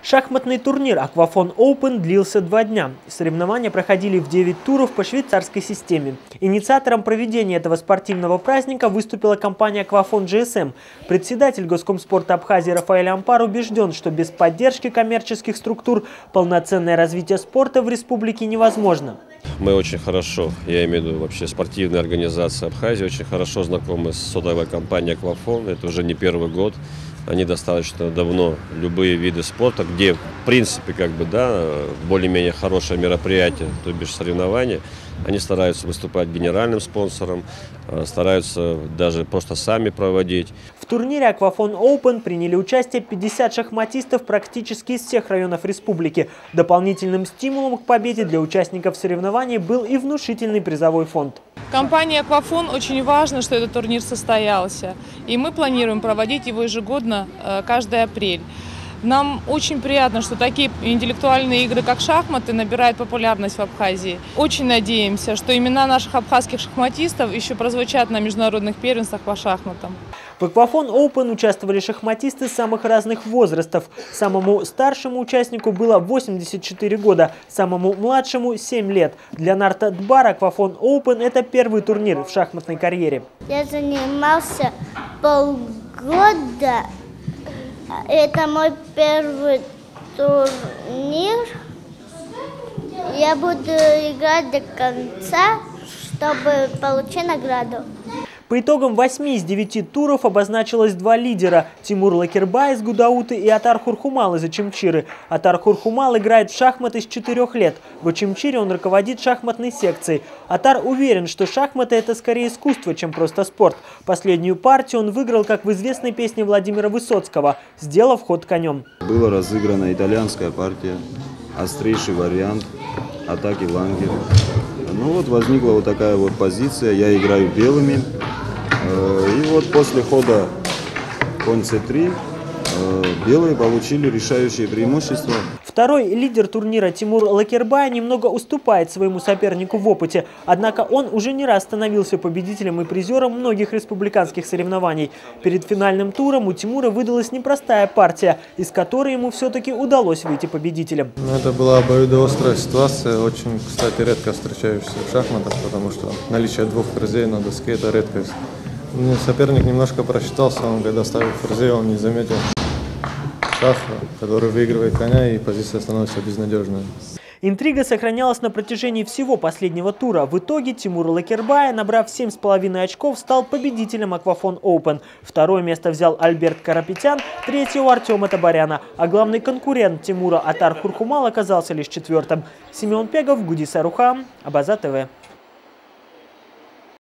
Шахматный турнир «Аквафон Open» длился 2 дня. Соревнования проходили в 9 туров по швейцарской системе. Инициатором проведения этого спортивного праздника выступила компания «Аквафон GSM». Председатель Госкомспорта Абхазии Рафаэль Ампар убежден, что без поддержки коммерческих структур полноценное развитие спорта в республике невозможно. Мы очень хорошо, я имею в виду вообще спортивная организация Абхазии, очень хорошо знакомы с сотовой компанией «Аквафон». Это уже не первый год. Они достаточно давно любые виды спорта, где в принципе более-менее хорошее мероприятие, то бишь соревнования, они стараются выступать генеральным спонсором, стараются даже просто сами проводить. В турнире «Аквафон Open» приняли участие 50 шахматистов практически из всех районов республики. Дополнительным стимулом к победе для участников соревнований был и внушительный призовой фонд. Компании «Аквафон» очень важно, что этот турнир состоялся. И мы планируем проводить его ежегодно, каждый апрель. Нам очень приятно, что такие интеллектуальные игры, как шахматы, набирают популярность в Абхазии. Очень надеемся, что имена наших абхазских шахматистов еще прозвучат на международных первенствах по шахматам. В «Аквафон Open» участвовали шахматисты самых разных возрастов. Самому старшему участнику было 84 года, самому младшему – 7 лет. Для Нарта Дбара «Аквафон Open» – это первый турнир в шахматной карьере. Я занимался полгода. Это мой первый турнир. Я буду играть до конца, чтобы получить награду. По итогам 8 из 9 туров обозначилось 2 лидера – Тимур Лакербай из Гудауты и Атар Хурхумал из Очимчиры. Атар Хурхумал играет в шахматы с 4 лет. В Очимчире он руководит шахматной секцией. Атар уверен, что шахматы – это скорее искусство, чем просто спорт. Последнюю партию он выиграл, как в известной песне Владимира Высоцкого, сделав ход конем. Была разыграна итальянская партия, острейший вариант атаки Лангер. Ну вот возникла вот такая вот позиция, я играю белыми. И вот после хода конь c3 белые получили решающее преимущество. Второй лидер турнира Тимур Лакербай немного уступает своему сопернику в опыте. Однако он уже не раз становился победителем и призером многих республиканских соревнований. Перед финальным туром у Тимура выдалась непростая партия, из которой ему все-таки удалось выйти победителем. Это была обоюдоострая ситуация, очень, кстати, редко встречающаяся в шахматах, потому что наличие 2 ферзей на доске – это редкость. Соперник немножко просчитался, он когда ставил ферзей, он не заметил шах, который выигрывает коня, и позиция становится безнадежной. Интрига сохранялась на протяжении всего последнего тура. В итоге Тимур Лакербай, набрав 7,5 очков, стал победителем «Аквафон Open». Второе место взял Альберт Карапетян, третье у Артема Табаряна. А главный конкурент Тимура Атар Хурхумал оказался лишь 4-м. Семен Пегов, Гудис Арухам, Абаза ТВ.